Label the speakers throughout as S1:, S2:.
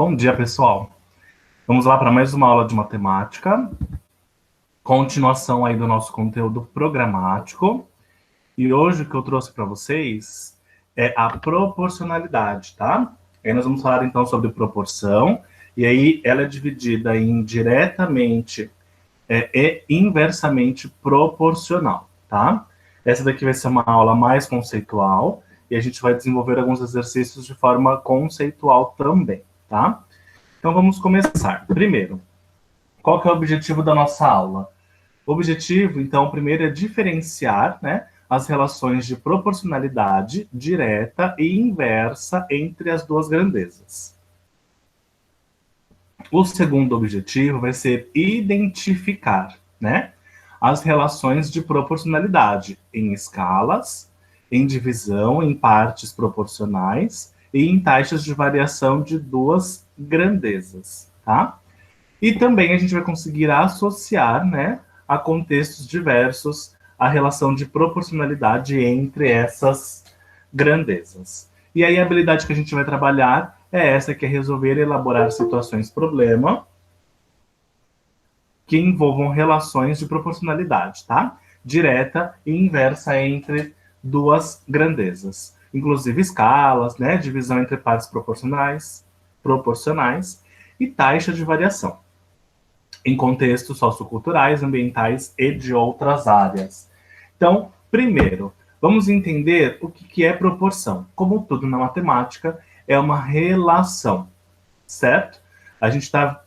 S1: Bom dia, pessoal. Vamos lá para mais uma aula de matemática. Continuação aí do nosso conteúdo programático. E hoje o que eu trouxe para vocês é a proporcionalidade, tá? Aí nós vamos falar então sobre proporção. E aí ela é dividida em diretamente e inversamente proporcional, tá? Essa daqui vai ser uma aula mais conceitual. E a gente vai desenvolver alguns exercícios de forma conceitual também, tá? Então vamos começar. Primeiro, qual que é o objetivo da nossa aula? O objetivo, então, primeiro é diferenciar, né, as relações de proporcionalidade direta e inversa entre as duas grandezas. O segundo objetivo vai ser identificar, né, as relações de proporcionalidade em escalas, em divisão, em partes proporcionais e em taxas de variação de duas grandezas, tá? E também a gente vai conseguir associar, né, a contextos diversos a relação de proporcionalidade entre essas grandezas. E aí a habilidade que a gente vai trabalhar é essa, que é resolver e elaborar situações-problema que envolvam relações de proporcionalidade, tá? Direta e inversa entre duas grandezas. Inclusive escalas, né, divisão entre partes proporcionais e taxa de variação em contextos socioculturais, ambientais e de outras áreas. Então, primeiro, vamos entender o que é proporção. Como tudo na matemática, é uma relação, certo? A gente está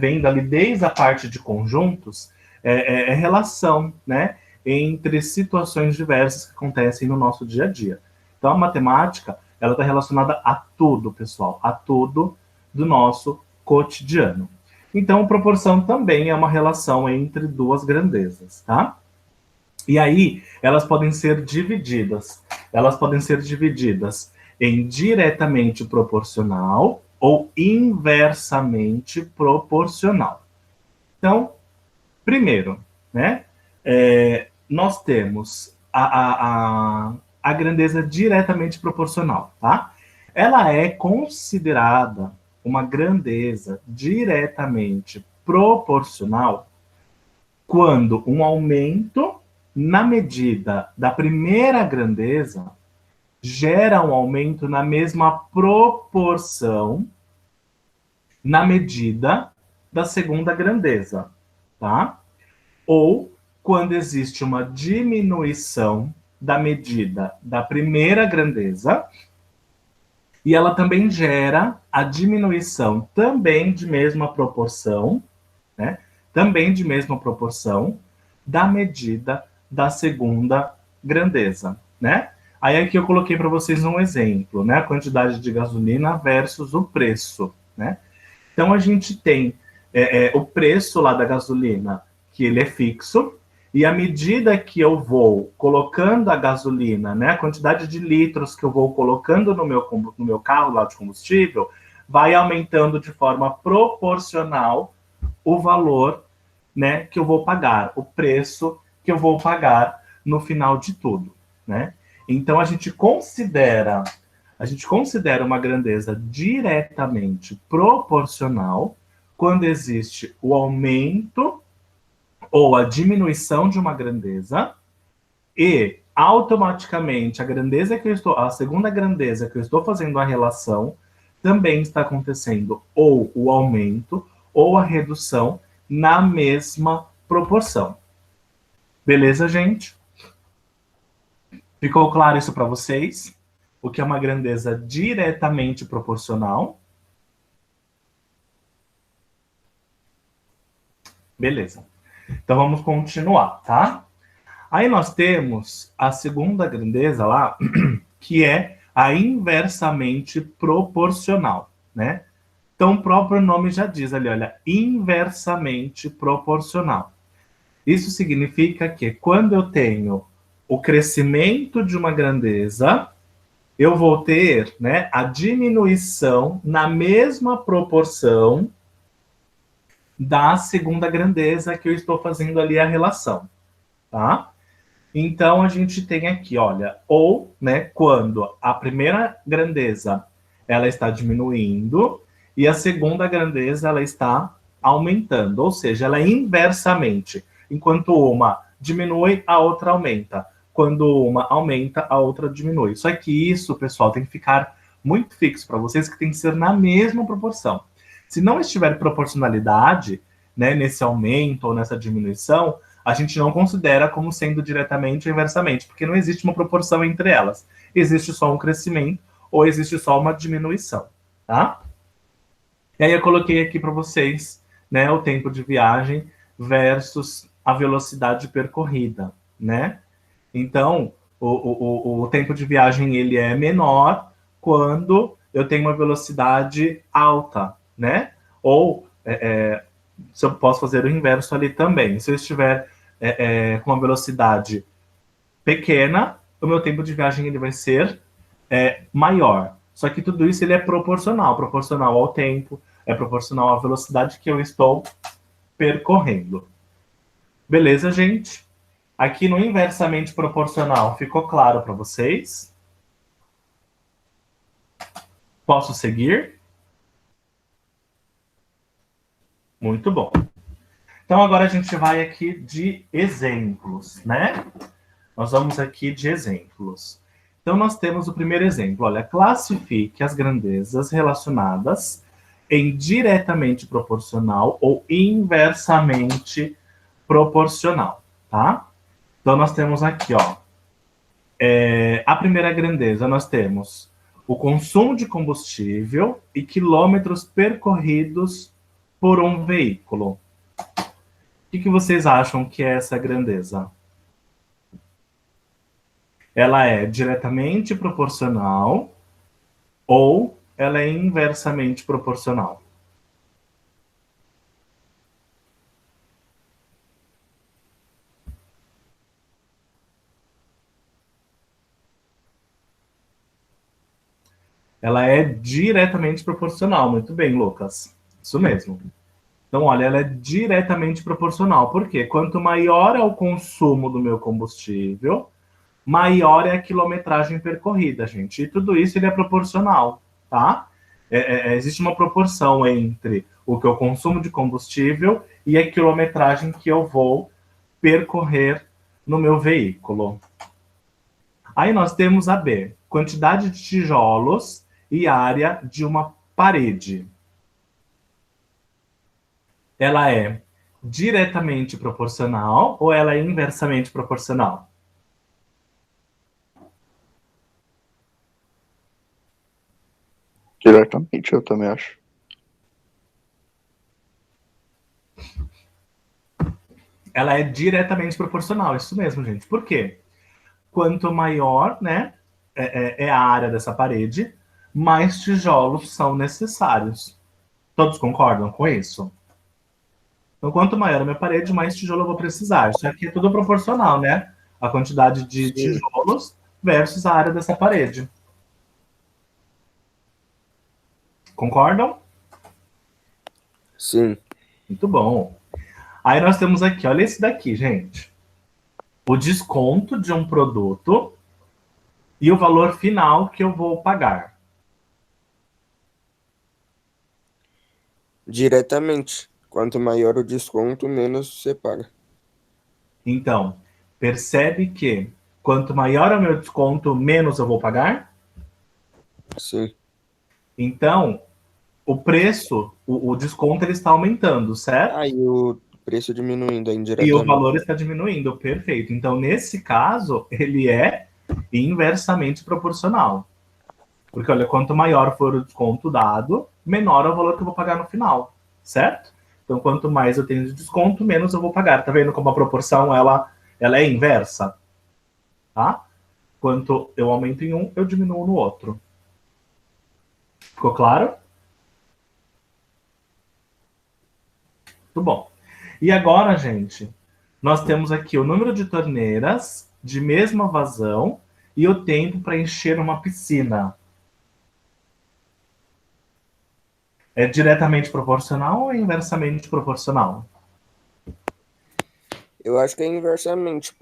S1: vendo ali desde a parte de conjuntos, relação, né, entre situações diversas que acontecem no nosso dia a dia. Então, a matemática, ela está relacionada a tudo, pessoal, a tudo do nosso cotidiano. Então, proporção também é uma relação entre duas grandezas, tá? E aí, elas podem ser divididas. Elas podem ser divididas em diretamente proporcional ou inversamente proporcional. Então, primeiro, né? Nós temos a grandeza diretamente proporcional, tá? Ela é considerada uma grandeza diretamente proporcional quando um aumento na medida da primeira grandeza gera um aumento na mesma proporção na medida da segunda grandeza, tá? Ou quando existe uma diminuição da medida da primeira grandeza e ela também gera a diminuição também de mesma proporção, né? Também de mesma proporção da medida da segunda grandeza, né? Aí aqui eu coloquei para vocês um exemplo, né? A quantidade de gasolina versus o preço, né? Então a gente tem o preço lá da gasolina, que ele é fixo, e à medida que eu vou colocando a gasolina, né, a quantidade de litros que eu vou colocando no meu carro lá de combustível, vai aumentando de forma proporcional o valor, né, que eu vou pagar, o preço que eu vou pagar no final de tudo, né? Então a gente considera uma grandeza diretamente proporcional quando existe o aumento ou a diminuição de uma grandeza e automaticamente a segunda grandeza que eu estou fazendo a relação também está acontecendo ou o aumento ou a redução na mesma proporção. Beleza, gente? Ficou claro isso para vocês? O que é uma grandeza diretamente proporcional? Beleza. Então vamos continuar, tá? Aí nós temos a segunda grandeza lá, que é a inversamente proporcional, né? Então o próprio nome já diz ali, olha, inversamente proporcional. Isso significa que quando eu tenho o crescimento de uma grandeza, eu vou ter, né, a diminuição na mesma proporção da segunda grandeza que eu estou fazendo ali a relação, tá? Então a gente tem aqui, olha, ou, né, quando a primeira grandeza ela está diminuindo e a segunda grandeza ela está aumentando, ou seja, ela é inversamente. Enquanto uma diminui, a outra aumenta. Quando uma aumenta, a outra diminui. Só que isso, pessoal, tem que ficar muito fixo para vocês, que tem que ser na mesma proporção. Se não estiver proporcionalidade, né, nesse aumento ou nessa diminuição, a gente não considera como sendo diretamente ou inversamente, porque não existe uma proporção entre elas. Existe só um crescimento ou existe só uma diminuição, tá? E aí eu coloquei aqui para vocês, né, o tempo de viagem versus a velocidade percorrida, né? Então, o tempo de viagem ele é menor quando eu tenho uma velocidade alta, né? Ou se eu posso fazer o inverso ali também. Se eu estiver com uma velocidade pequena, o meu tempo de viagem ele vai ser maior. Só que tudo isso ele é proporcional ao tempo, é proporcional à velocidade que eu estou percorrendo. Beleza, gente? Aqui no inversamente proporcional, ficou claro para vocês? Posso seguir? Muito bom. Então agora a gente vai aqui de exemplos, né? Nós vamos aqui de exemplos. Então nós temos o primeiro exemplo. Olha, classifique as grandezas relacionadas em diretamente proporcional ou inversamente proporcional, tá? Então nós temos aqui, ó, a primeira grandeza, nós temos o consumo de combustível e quilômetros percorridos por um veículo. O que vocês acham que é essa grandeza? Ela é diretamente proporcional ou ela é inversamente proporcional? Ela é diretamente proporcional. Muito bem, Lucas. Isso mesmo. Então, olha, ela é diretamente proporcional. Por quê? Quanto maior é o consumo do meu combustível, maior é a quilometragem percorrida, gente. E tudo isso ele é proporcional, tá? Existe uma proporção entre o que eu consumo de combustível e a quilometragem que eu vou percorrer no meu veículo. Aí nós temos a B, quantidade de tijolos e área de uma parede. Ela é diretamente proporcional ou ela é inversamente proporcional?
S2: Diretamente, eu também acho.
S1: Ela é diretamente proporcional, isso mesmo, gente. Por quê? Quanto maior, né, é a área dessa parede, mais tijolos são necessários. Todos concordam com isso? Então, quanto maior a minha parede, mais tijolo eu vou precisar. Isso aqui é tudo proporcional, né? A quantidade de
S2: Sim.
S1: tijolos versus a área dessa parede. Concordam?
S2: Sim.
S1: Muito bom. Aí nós temos aqui, olha esse daqui, gente. O desconto de um produto e o valor final que eu vou pagar.
S2: Diretamente. Quanto maior o desconto, menos você paga.
S1: Então, percebe que quanto maior é o meu desconto, menos eu vou pagar?
S2: Sim.
S1: Então, o preço, o desconto, ele está aumentando, certo?
S2: Aí o preço diminuindo aí
S1: E o
S2: indiretamente.
S1: valor está diminuindo, perfeito. Então, nesse caso, ele é inversamente proporcional. Porque, olha, quanto maior for o desconto dado, menor é o valor que eu vou pagar no final, certo? Então, quanto mais eu tenho de desconto, menos eu vou pagar. Tá vendo como a proporção, ela é inversa? Tá? Quanto eu aumento em um, eu diminuo no outro. Ficou claro? Muito bom. E agora, gente, nós temos aqui o número de torneiras de mesma vazão e o tempo para encher uma piscina. É diretamente proporcional ou é inversamente proporcional?
S2: Eu acho que é inversamente,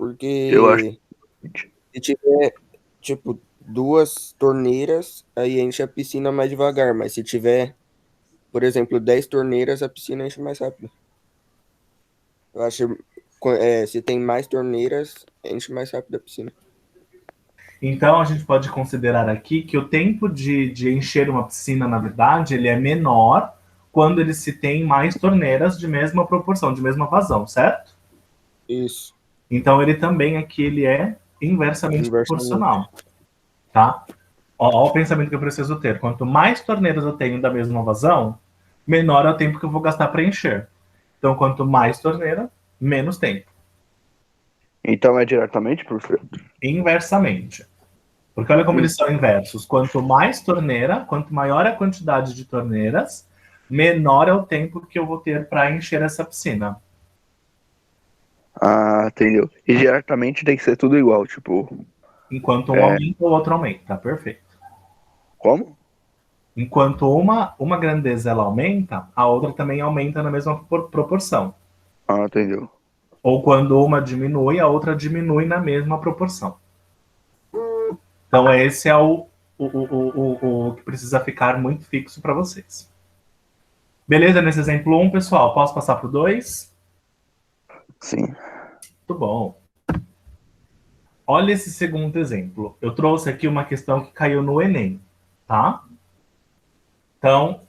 S3: Eu acho.
S2: porque se tiver, tipo, duas torneiras, aí enche a piscina mais devagar, mas se tiver por exemplo, 10 torneiras, a piscina enche mais rápido. Eu acho se tem mais torneiras, enche mais rápido a piscina.
S1: Então, a gente pode considerar aqui que o tempo de encher uma piscina, na verdade, ele é menor quando ele se tem mais torneiras de mesma proporção, de mesma vazão, certo?
S2: Isso.
S1: Então, ele também aqui ele é inversamente proporcional, tá? Ó, o pensamento que eu preciso ter. Quanto mais torneiras eu tenho da mesma vazão, menor é o tempo que eu vou gastar para encher. Então, quanto mais torneira, menos tempo.
S3: Então é diretamente, professor?
S1: Inversamente. Porque olha como eles são inversos. Quanto mais torneira, quanto maior a quantidade de torneiras, menor é o tempo que eu vou ter para encher essa piscina.
S3: Ah, entendeu. E diretamente tem que ser tudo igual, tipo...
S1: Enquanto um aumenta, o outro aumenta. Perfeito.
S3: Como?
S1: Enquanto uma grandeza ela aumenta, a outra também aumenta na mesma proporção.
S3: Ah, entendeu.
S1: Ou quando uma diminui, a outra diminui na mesma proporção. Então, esse é o que precisa ficar muito fixo para vocês. Beleza? Nesse exemplo 1, pessoal, posso passar para o 2?
S3: Sim.
S1: Muito bom. Olha esse segundo exemplo. Eu trouxe aqui uma questão que caiu no Enem, tá? Então,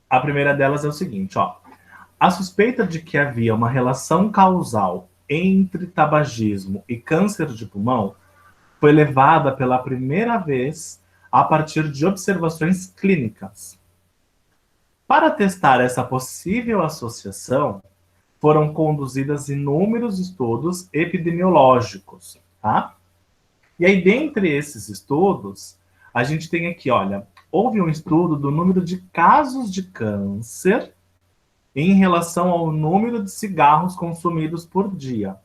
S1: a primeira delas é o seguinte, ó. A suspeita de que havia uma relação causal entre tabagismo e câncer de pulmão foi levada pela primeira vez a partir de observações clínicas. Para testar essa possível associação, foram conduzidas inúmeros estudos epidemiológicos, tá? E aí, dentre esses estudos, a gente tem aqui, olha, houve um estudo do número de casos de câncer em relação ao número de cigarros consumidos por dia,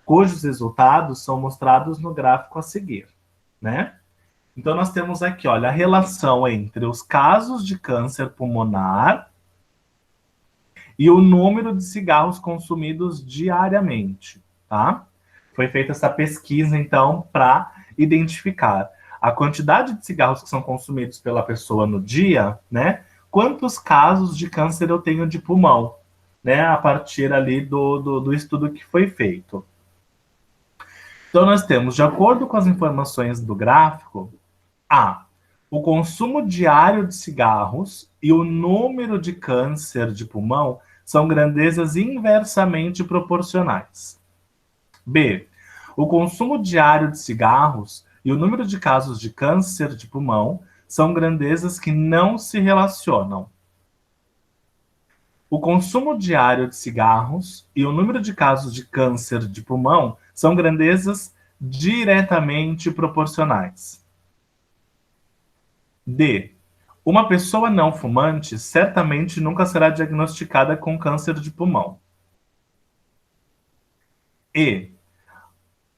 S1: cujos resultados são mostrados no gráfico a seguir, né? Então, nós temos aqui, olha, a relação entre os casos de câncer pulmonar e o número de cigarros consumidos diariamente, tá? Foi feita essa pesquisa, então, para identificar a quantidade de cigarros que são consumidos pela pessoa no dia, né? Quantos casos de câncer eu tenho de pulmão, né? A partir ali do estudo que foi feito. Então, nós temos, de acordo com as informações do gráfico, o consumo diário de cigarros e o número de câncer de pulmão são grandezas inversamente proporcionais. B. O consumo diário de cigarros e o número de casos de câncer de pulmão são grandezas que não se relacionam. O consumo diário de cigarros e o número de casos de câncer de pulmão são grandezas diretamente proporcionais. D. Uma pessoa não fumante certamente nunca será diagnosticada com câncer de pulmão. E.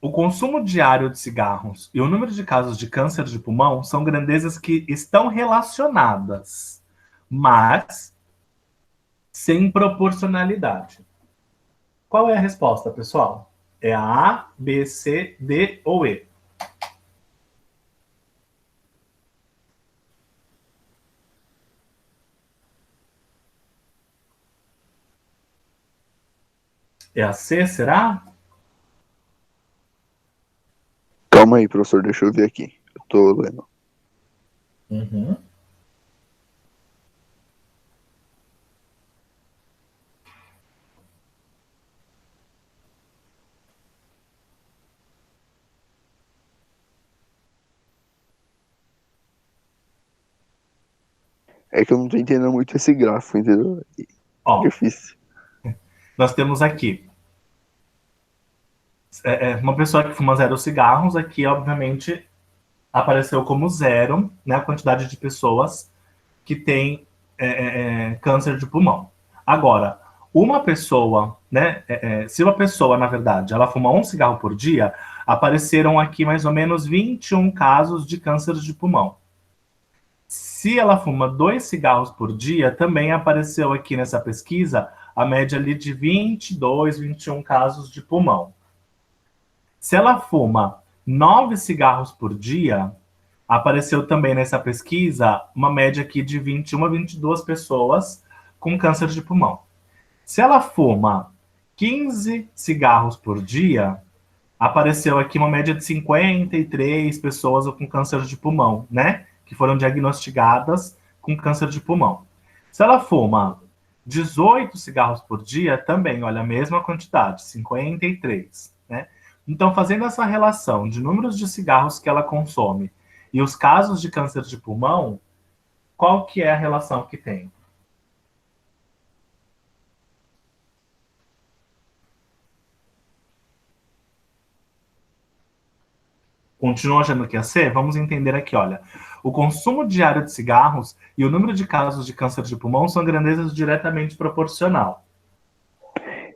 S1: O consumo diário de cigarros e o número de casos de câncer de pulmão são grandezas que estão relacionadas, mas sem proporcionalidade. Qual é a resposta, pessoal? É a A, B, C, D ou E? É a C, será?
S3: Calma aí, professor, deixa eu ver aqui. Eu tô lendo.
S1: Uhum.
S3: É que eu não tô entendendo muito esse gráfico, entendeu?
S1: Ó,
S3: Difícil.
S1: nós temos aqui uma pessoa que fuma 0 cigarros, aqui, obviamente, apareceu como 0, né, a quantidade de pessoas que tem câncer de pulmão. Agora, uma pessoa, né, se uma pessoa, na verdade, ela fuma 1 cigarro por dia, apareceram aqui mais ou menos 21 casos de câncer de pulmão. Se ela fuma 2 cigarros por dia, também apareceu aqui nessa pesquisa a média ali de 22, 21 casos de pulmão. Se ela fuma 9 cigarros por dia, apareceu também nessa pesquisa uma média aqui de 21 a 22 pessoas com câncer de pulmão. Se ela fuma 15 cigarros por dia, apareceu aqui uma média de 53 pessoas com câncer de pulmão, né? Que foram diagnosticadas com câncer de pulmão. Se ela fuma 18 cigarros por dia, também, olha, a mesma quantidade, 53, né? Então, fazendo essa relação de números de cigarros que ela consome e os casos de câncer de pulmão, qual que é a relação que tem? Continua achando que ia ser? Vamos entender aqui, olha. O consumo diário de cigarros e o número de casos de câncer de pulmão são grandezas diretamente proporcional.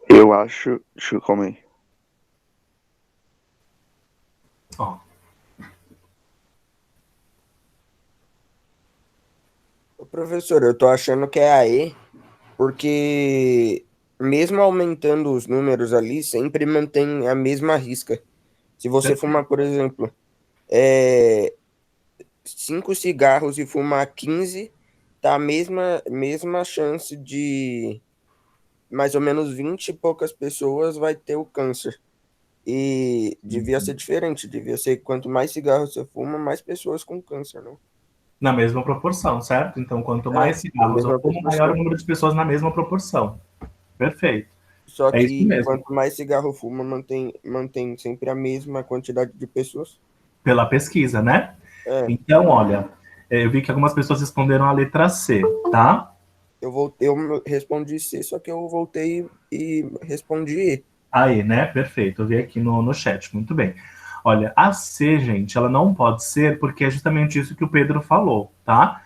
S3: Eu acho. Deixa eu calma aí.
S1: Ó,
S2: Ô, professor, eu tô achando que é a E, porque mesmo aumentando os números ali, sempre mantém a mesma risca. Se você fumar, por exemplo, 5 cigarros e fumar 15, tá a mesma chance de mais ou menos 20 e poucas pessoas vai ter o câncer. E devia ser diferente, devia ser quanto mais cigarros você fuma, mais pessoas com câncer, não?
S1: na mesma proporção, certo? Então, quanto mais
S2: Na
S1: cigarros eu
S2: mesma
S1: fumo, maior o
S2: proporção.
S1: número de pessoas na mesma proporção. Perfeito.
S2: Só
S1: É isso
S2: que
S1: mesmo.
S2: quanto mais cigarro fuma, mantém sempre a mesma quantidade de pessoas.
S1: Pela pesquisa, né?
S2: É,
S1: Então, olha, eu vi que algumas pessoas responderam a letra C, tá?
S2: eu respondi C, só que eu voltei e respondi E.
S1: Aí, né? Perfeito. Eu vi aqui no chat. Muito bem. Olha, a C, gente, ela não pode ser porque é justamente isso que o Pedro falou, tá?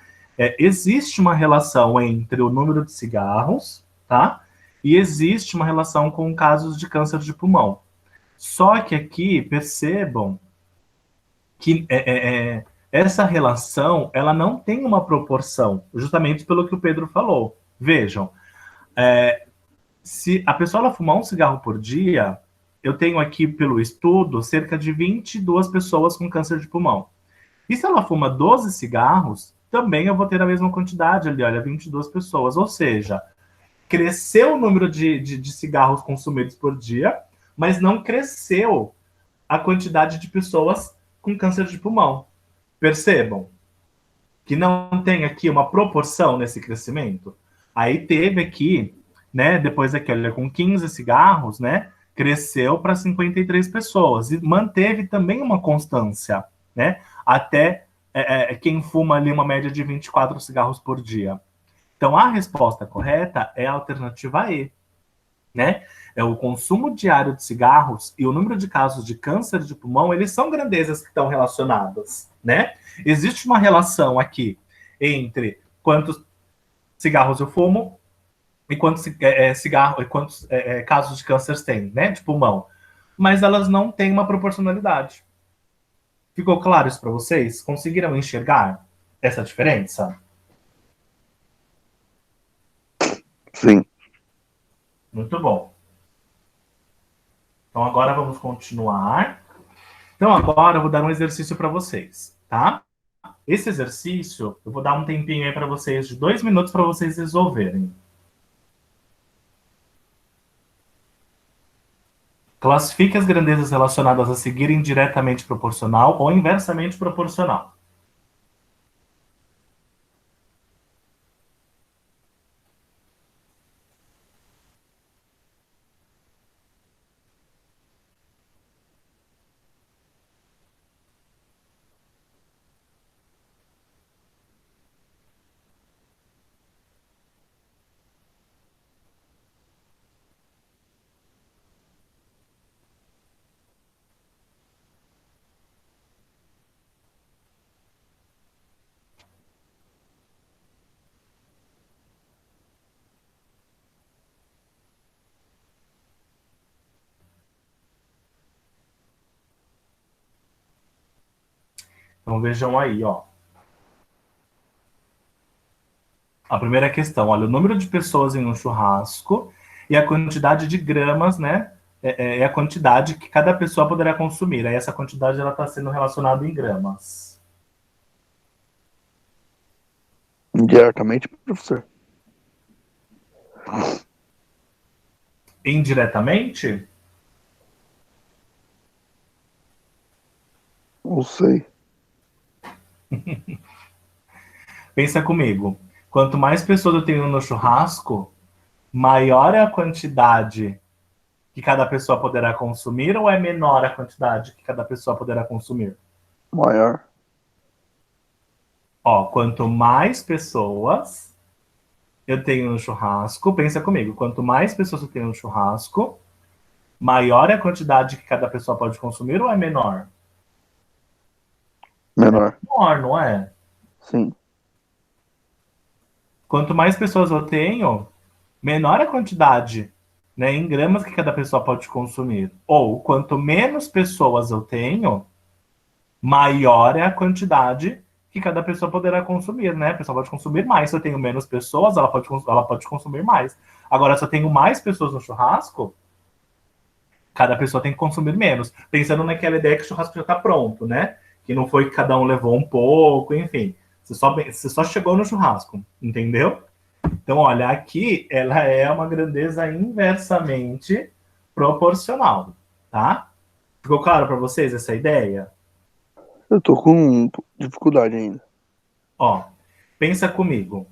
S1: Existe uma relação entre o número de cigarros, tá? E existe uma relação com casos de câncer de pulmão. Só que aqui, percebam que essa relação, ela não tem uma proporção, justamente pelo que o Pedro falou. Vejam, se a pessoa ela fumar um cigarro por dia, eu tenho aqui, pelo estudo, cerca de 22 pessoas com câncer de pulmão. E se ela fuma 12 cigarros, também eu vou ter a mesma quantidade ali, olha, 22 pessoas. Ou seja, cresceu o número de cigarros consumidos por dia, mas não cresceu a quantidade de pessoas com câncer de pulmão. Percebam que não tem aqui uma proporção nesse crescimento. Aí teve aqui, né, depois aqui, olha, com 15 cigarros, né, cresceu para 53 pessoas e manteve também uma constância, né, até quem fuma ali uma média de 24 cigarros por dia. Então, a resposta correta é a alternativa E, né? É o consumo diário de cigarros e o número de casos de câncer de pulmão, eles são grandezas que estão relacionadas, né? Existe uma relação aqui entre quantos cigarros eu fumo e quantos cigarro, e quantos casos de câncer tem, né? De pulmão. Mas elas não têm uma proporcionalidade. Ficou claro isso para vocês? Conseguiram enxergar essa diferença?
S3: Sim.
S1: Muito bom. Então agora vamos continuar. Então agora eu vou dar um exercício para vocês, tá? Esse exercício, eu vou dar um tempinho aí para vocês, de 2 minutos para vocês resolverem. Classifique as grandezas relacionadas a seguirem diretamente proporcional ou inversamente proporcional. Então vejam aí, ó. A primeira questão, olha, o número de pessoas em um churrasco e a quantidade de gramas, né? É a quantidade que cada pessoa poderá consumir. Aí essa quantidade ela está sendo relacionada em gramas.
S3: Diretamente, professor.
S1: Indiretamente?
S3: Não sei.
S1: Pensa comigo. Quanto mais pessoas eu tenho no churrasco, maior é a quantidade que cada pessoa poderá consumir ou é menor a quantidade que cada pessoa poderá consumir?
S3: Maior.
S1: Ó, quanto mais pessoas eu tenho no churrasco, pensa comigo, quanto mais pessoas eu tenho no churrasco, maior é a quantidade que cada pessoa pode consumir ou é menor?
S3: Menor.
S1: Menor, não é?
S3: Sim.
S1: Quanto mais pessoas eu tenho, menor a quantidade, né, em gramas que cada pessoa pode consumir. Ou quanto menos pessoas eu tenho, maior é a quantidade que cada pessoa poderá consumir, né? A pessoa pode consumir mais. Se eu tenho menos pessoas, ela pode consumir mais. Agora, se eu tenho mais pessoas no churrasco, cada pessoa tem que consumir menos. Pensando naquela ideia que o churrasco já está pronto, né? Que não foi que cada um levou um pouco, enfim. Você só chegou no churrasco, entendeu? Então, olha, aqui ela é uma grandeza inversamente proporcional, tá? Ficou claro para vocês essa ideia?
S3: Eu tô com dificuldade ainda.
S1: Ó, pensa comigo.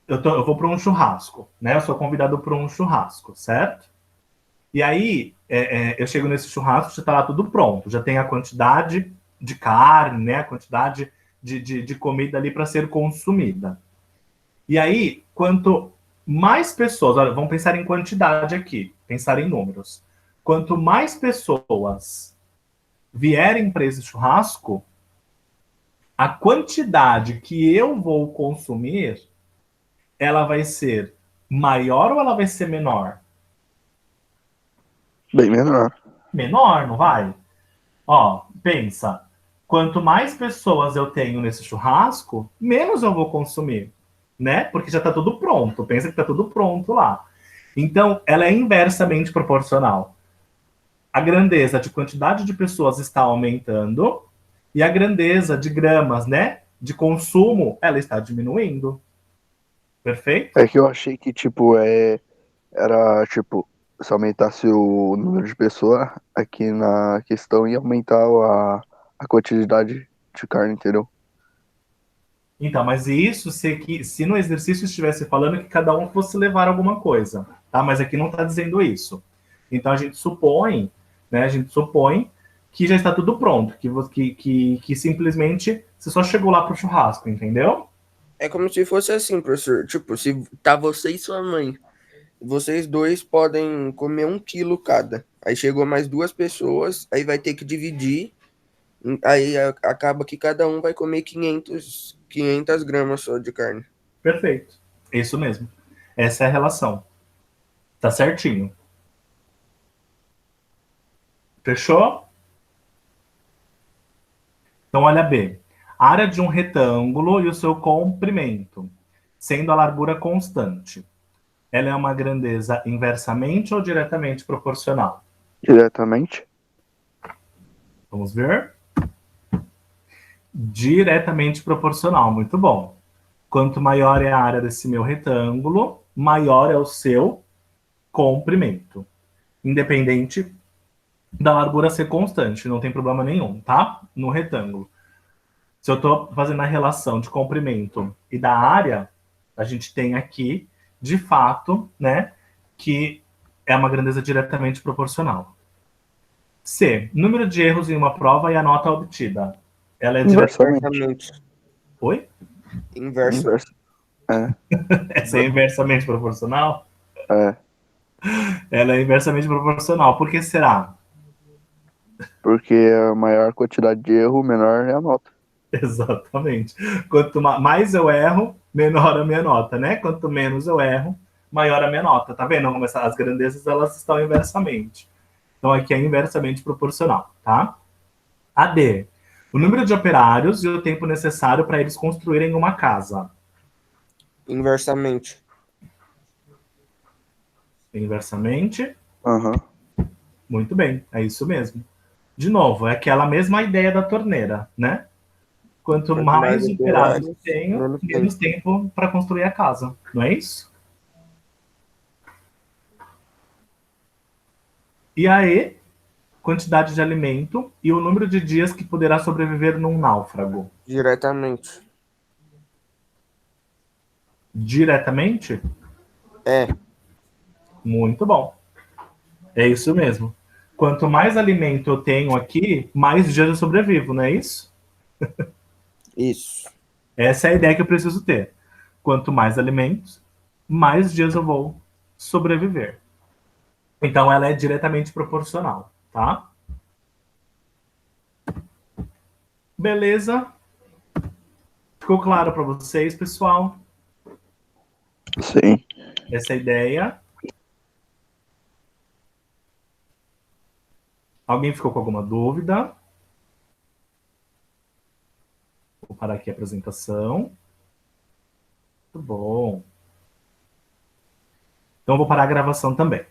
S1: Eu vou para um churrasco, né? Eu sou convidado para um churrasco, certo? E aí, eu chego nesse churrasco, já está lá tudo pronto. Já tem a quantidade de carne, né? A quantidade de comida ali para ser consumida. E aí, quanto mais pessoas, olha, vamos pensar em quantidade aqui, pensar em números. Quanto mais pessoas vierem para esse churrasco, a quantidade que eu vou consumir, ela vai ser maior ou ela vai ser menor?
S3: Bem menor.
S1: Menor, não vai? Ó, pensa. Quanto mais pessoas eu tenho nesse churrasco, menos eu vou consumir, né? Porque já está tudo pronto. Pensa que está tudo pronto lá. Então, ela é inversamente proporcional. A grandeza de quantidade de pessoas está aumentando e a grandeza de gramas, né, de consumo, ela está diminuindo. Perfeito?
S3: É que eu achei que, tipo, era, tipo, se aumentasse o número de pessoas, aqui na questão ia aumentar a quantidade de carne, entendeu?
S1: Então, mas isso se no exercício estivesse falando que cada um fosse levar alguma coisa, tá? Mas aqui não está dizendo isso. Então a gente supõe, né? A gente supõe que já está tudo pronto, que simplesmente você só chegou lá pro churrasco, entendeu?
S2: É como se fosse assim, professor. Tipo, se tá você e sua mãe, vocês dois podem comer 1 quilo cada. Aí chegou mais 2 pessoas, aí vai ter que dividir. Aí acaba que cada um vai comer 500 gramas só de carne.
S1: Perfeito. Isso mesmo. Essa é a relação. Tá certinho. Fechou? Então, olha bem. Área de um retângulo e o seu comprimento, sendo a largura constante. Ela é uma grandeza inversamente ou diretamente proporcional?
S3: Diretamente.
S1: Vamos ver. Diretamente proporcional. Muito bom. Quanto maior é a área desse meu retângulo, maior é o seu comprimento. Independente da largura ser constante, não tem problema nenhum, tá? No retângulo. Se eu estou fazendo a relação de comprimento e da área, a gente tem aqui, de fato, né, que é uma grandeza diretamente proporcional. C. Número de erros em uma prova e a nota obtida. Ela é diretamente...
S2: Inversamente.
S1: Oi?
S2: Inverso.
S3: Inverso. É,
S1: Essa é inversamente proporcional?
S3: é.
S1: Ela é inversamente proporcional. Por que será?
S3: Porque a maior quantidade de erro, menor é a nota.
S1: Exatamente. Quanto mais eu erro, menor a minha nota, né? Quanto menos eu erro, maior a minha nota. Tá vendo como as grandezas elas estão inversamente? Então aqui é inversamente proporcional, tá? A D. O número de operários e o tempo necessário para eles construírem uma casa.
S2: Inversamente.
S1: Inversamente.
S3: Aham.
S1: Muito bem, é isso mesmo. De novo, é aquela mesma ideia da torneira, né? Quanto
S2: Quanto mais
S1: mais operários eu
S2: operários,
S1: tenho,
S2: menos
S1: menos
S2: tempo.
S1: tempo para construir a casa, não é isso? E a E, quantidade de alimento e o número de dias que poderá sobreviver num náufrago.
S2: Diretamente.
S1: Diretamente?
S2: É,
S1: Muito bom. É isso mesmo. Quanto mais alimento eu tenho aqui, mais dias eu sobrevivo, não é isso?
S2: isso.
S1: Essa é a ideia que eu preciso ter. Quanto mais alimentos, mais dias eu vou sobreviver. Então ela é diretamente proporcional, tá? Beleza? Ficou claro para vocês, pessoal?
S3: Sim.
S1: Essa é a ideia. Alguém ficou com alguma dúvida? Vou parar aqui a apresentação. Muito bom. Então vou parar a gravação também.